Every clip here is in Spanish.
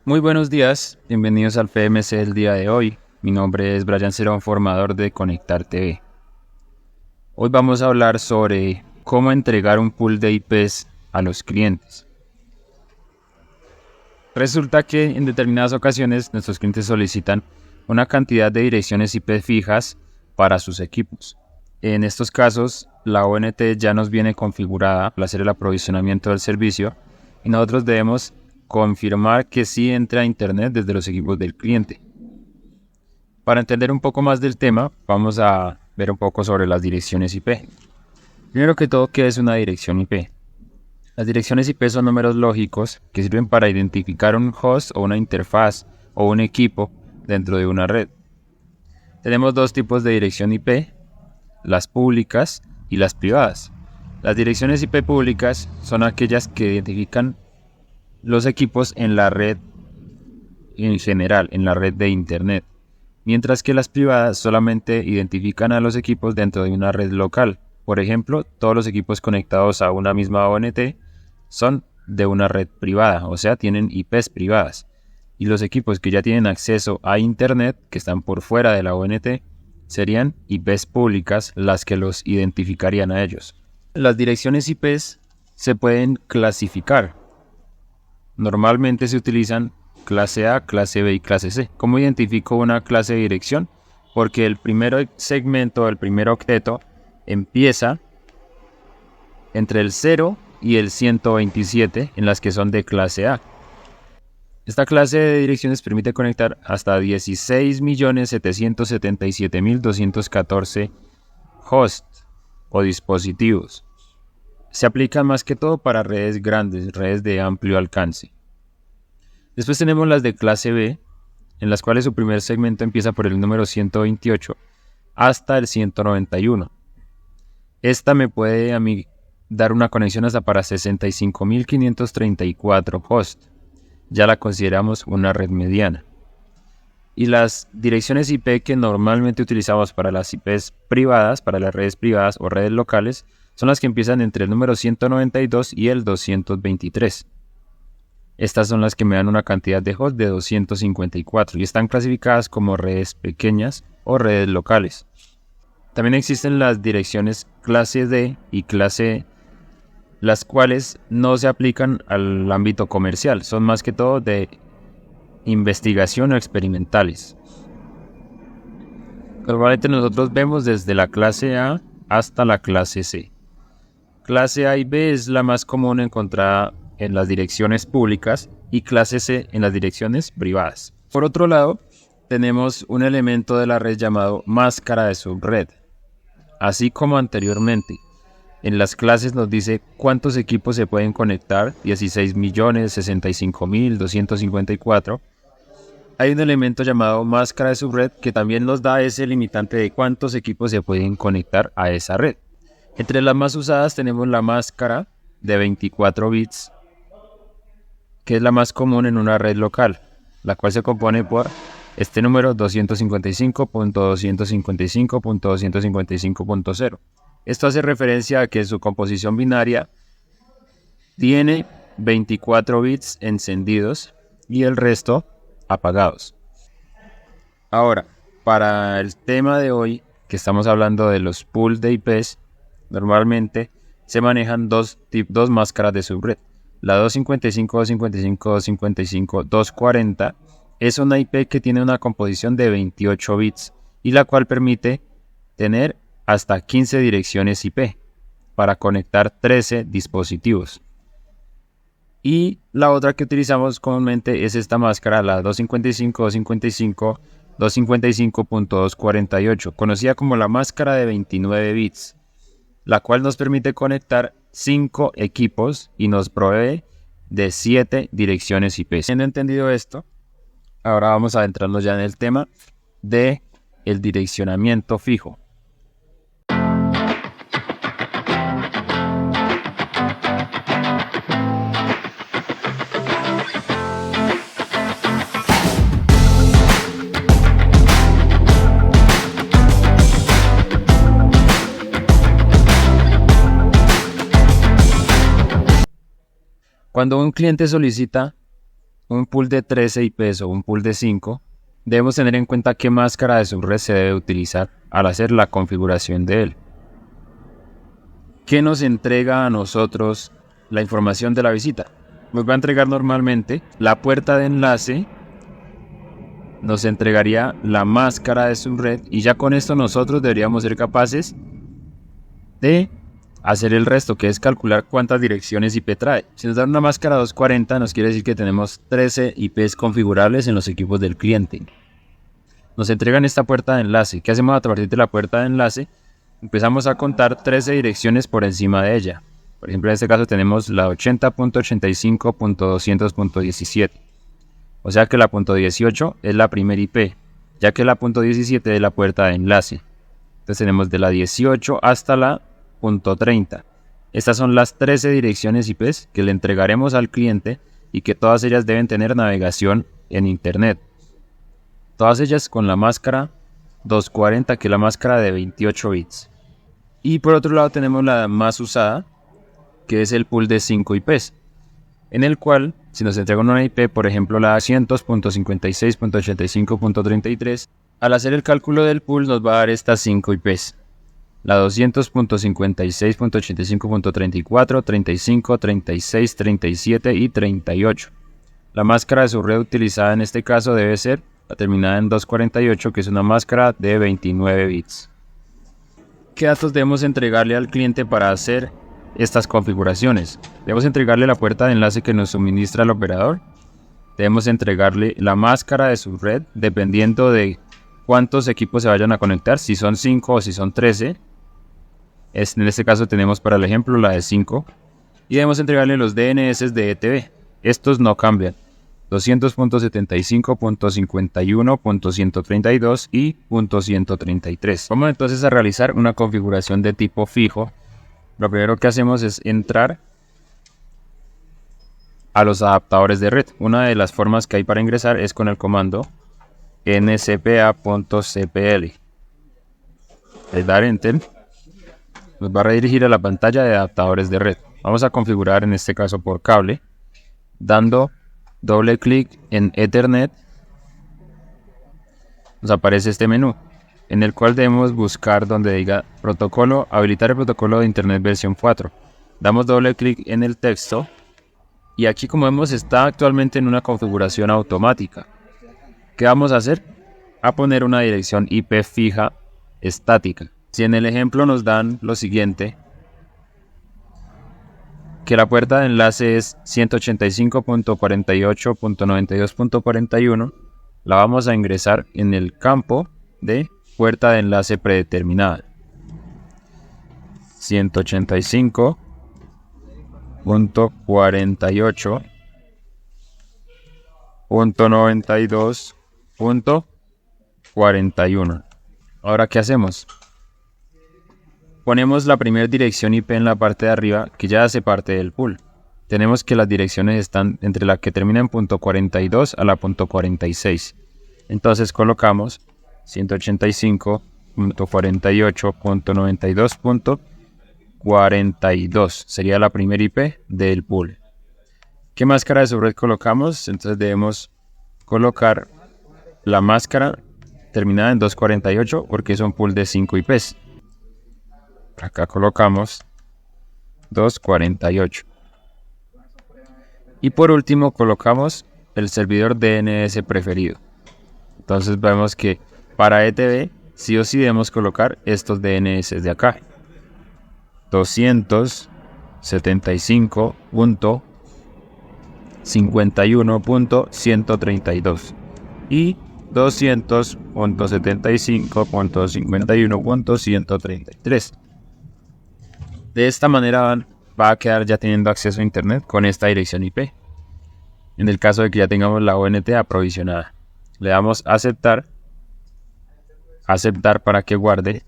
Muy buenos días, bienvenidos al PMC del día de hoy. Mi nombre es Brian Cerón, formador de Conectar TV. Hoy vamos a hablar sobre cómo entregar un pool de IPs a los clientes. Resulta que en determinadas ocasiones nuestros clientes solicitan una cantidad de direcciones IP fijas para sus equipos. En estos casos, la ONT ya nos viene configurada para hacer el aprovisionamiento del servicio y nosotros debemos confirmar que sí entra a Internet desde los equipos del cliente. Para entender un poco más del tema, vamos a ver un poco sobre las direcciones IP. Primero que todo, ¿qué es una dirección IP? Las direcciones IP son números lógicos que sirven para identificar un host o una interfaz o un equipo dentro de una red. Tenemos dos tipos de dirección IP, las públicas y las privadas. Las direcciones IP públicas son aquellas que identifican los equipos en la red en general, en la red de Internet, mientras que las privadas solamente identifican a los equipos dentro de una red local. Por ejemplo, todos los equipos conectados a una misma ONT son de una red privada, o sea, tienen IPs privadas. Y los equipos que ya tienen acceso a Internet, que están por fuera de la ONT, serían IPs públicas las que los identificarían a ellos. Las direcciones IPs se pueden clasificar. Normalmente se utilizan clase A, clase B y clase C. ¿Cómo identifico una clase de dirección? Porque el primer segmento, el primer octeto, empieza entre el 0 y el 127, en las que son de clase A. Esta clase de direcciones permite conectar hasta 16.777.214 hosts o dispositivos. Se aplican más que todo para redes grandes, redes de amplio alcance. Después tenemos las de clase B, en las cuales su primer segmento empieza por el número 128 hasta el 191. Esta me puede a mí dar una conexión hasta para 65.534 hosts. Ya la consideramos una red mediana. Y las direcciones IP que normalmente utilizamos para las IPs privadas, para las redes privadas o redes locales, son las que empiezan entre el número 192 y el 223. Estas son las que me dan una cantidad de hosts de 254 y están clasificadas como redes pequeñas o redes locales. También existen las direcciones clase D y clase E, las cuales no se aplican al ámbito comercial, son más que todo de investigación o experimentales. Normalmente nosotros vemos desde la clase A hasta la clase C. Clase A y B es la más común encontrada en las direcciones públicas y clase C en las direcciones privadas. Por otro lado, tenemos un elemento de la red llamado máscara de subred. Así como anteriormente, en las clases nos dice cuántos equipos se pueden conectar, 16.065.254. Hay un elemento llamado máscara de subred que también nos da ese limitante de cuántos equipos se pueden conectar a esa red. Entre las más usadas tenemos la máscara de 24 bits, que es la más común en una red local, la cual se compone por este número 255.255.255.0. Esto hace referencia a que su composición binaria tiene 24 bits encendidos y el resto apagados. Ahora, para el tema de hoy, que estamos hablando de los pools de IPs, normalmente se manejan dos máscaras de subred. La 255, 255, 255, 240 es una IP que tiene una composición de 28 bits y la cual permite tener hasta 15 direcciones IP para conectar 13 dispositivos. Y la otra que utilizamos comúnmente es esta máscara, la 255, 255, 255.248, conocida como la máscara de 29 bits, la cual nos permite conectar 5 equipos y nos provee de 7 direcciones IP. Siendo entendido esto, ahora vamos a adentrarnos ya en el tema de el direccionamiento fijo. Cuando un cliente solicita un pool de 13 IPs o un pool de 5, debemos tener en cuenta qué máscara de subred se debe utilizar al hacer la configuración de él. ¿Qué nos entrega a nosotros la información de la visita? Nos va a entregar normalmente la puerta de enlace, nos entregaría la máscara de subred y ya con esto nosotros deberíamos ser capaces de hacer el resto, que es calcular cuántas direcciones IP trae. Si nos dan una máscara 240, nos quiere decir que tenemos 13 IPs configurables en los equipos del cliente. Nos entregan esta puerta de enlace. ¿Qué hacemos a partir de la puerta de enlace? Empezamos a contar 13 direcciones por encima de ella. Por ejemplo, en este caso tenemos la 80.85.200.17. O sea que la .18 es la primera IP, ya que la .17 es la puerta de enlace. Entonces tenemos de la 18 hasta la .30. Estas son las 13 direcciones IP que le entregaremos al cliente y que todas ellas deben tener navegación en Internet. Todas ellas con la máscara 240, que es la máscara de 28 bits. Y por otro lado tenemos la más usada, que es el pool de 5 IPs, en el cual, si nos entregan una IP, por ejemplo la 200.56.85.33, al hacer el cálculo del pool nos va a dar estas 5 IPs. La 200.56.85.34, 35, 36, 37 y 38. La máscara de subred utilizada en este caso debe ser la terminada en 248, que es una máscara de 29 bits. ¿Qué datos debemos entregarle al cliente para hacer estas configuraciones? Debemos entregarle la puerta de enlace que nos suministra el operador. Debemos entregarle la máscara de subred, dependiendo de cuántos equipos se vayan a conectar, si son 5 o si son 13. En este caso tenemos para el ejemplo la de 5. Y debemos entregarle los DNS de ETB. Estos no cambian. 200.75.51.132 y .133. Vamos entonces a realizar una configuración de tipo fijo. Lo primero que hacemos es entrar a los adaptadores de red. Una de las formas que hay para ingresar es con el comando ncpa.cpl. Al dar enter, nos va a redirigir a la pantalla de adaptadores de red. Vamos a configurar en este caso por cable, dando doble clic en Ethernet. Nos aparece este menú, en el cual debemos buscar donde diga protocolo, habilitar el protocolo de Internet versión 4. Damos doble clic en el texto y aquí, como vemos, está actualmente en una configuración automática. ¿Qué vamos a hacer? A poner una dirección IP fija estática. Si en el ejemplo nos dan lo siguiente, que la puerta de enlace es 185.48.92.41, la vamos a ingresar en el campo de puerta de enlace predeterminada. 185.48.92.41. Ahora, ¿qué hacemos? Ponemos la primera dirección IP en la parte de arriba, que ya hace parte del pool. Tenemos que las direcciones están entre la que termina en .42 a la .46. Entonces colocamos 185.48.92.42. Sería la primera IP del pool. ¿Qué máscara de subred colocamos? Entonces debemos colocar la máscara terminada en 248 porque es un pool de 5 IPs. Acá colocamos 248. Y por último colocamos el servidor DNS preferido. Entonces vemos que para ETB sí o sí debemos colocar estos DNS de acá. 275.51.132 y 200.75.51.133. De esta manera va a quedar ya teniendo acceso a Internet con esta dirección IP. En el caso de que ya tengamos la ONT aprovisionada, le damos a aceptar para que guarde,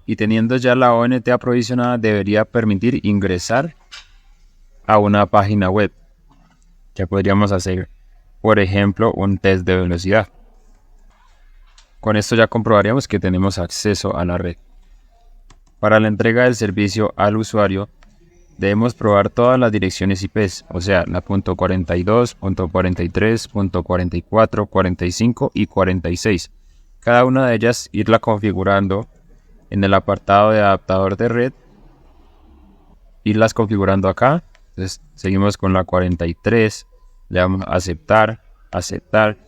y teniendo ya la ONT aprovisionada debería permitir ingresar a una página web. Ya podríamos hacer, por ejemplo, un test de velocidad. Con esto ya comprobaríamos que tenemos acceso a la red. Para la entrega del servicio al usuario, Debemos probar todas las direcciones IPs, o sea, la .42, .43, .44, 45 y 46. Cada una de ellas irla configurando en el apartado de adaptador de red, irlas configurando acá. Entonces seguimos con la 43, le damos a aceptar,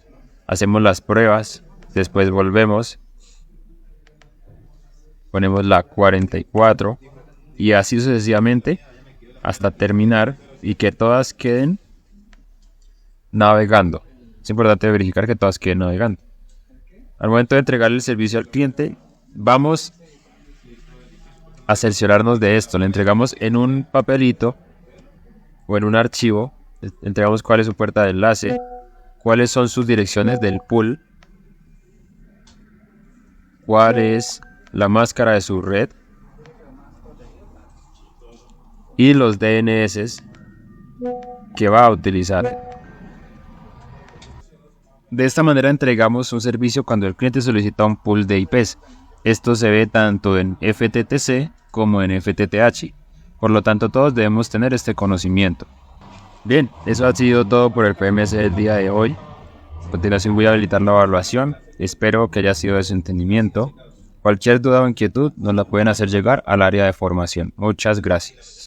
hacemos las pruebas, después volvemos, ponemos la 44 y así sucesivamente hasta terminar y que todas queden navegando. Es importante verificar que todas queden navegando. Al momento de entregar el servicio al cliente, vamos a cerciorarnos de esto. Le entregamos en un papelito o en un archivo, le entregamos cuál es su puerta de enlace, cuáles son sus direcciones del pool, cuál es la máscara de su red y los DNS que va a utilizar. De esta manera entregamos un servicio cuando el cliente solicita un pool de IPs. Esto se ve tanto en FTTC como en FTTH. Por lo tanto, todos debemos tener este conocimiento. Bien, eso ha sido todo por el PMS del día de hoy. A continuación voy a habilitar la evaluación. Espero que haya sido de su entendimiento. Cualquier duda o inquietud nos la pueden hacer llegar al área de formación. Muchas gracias.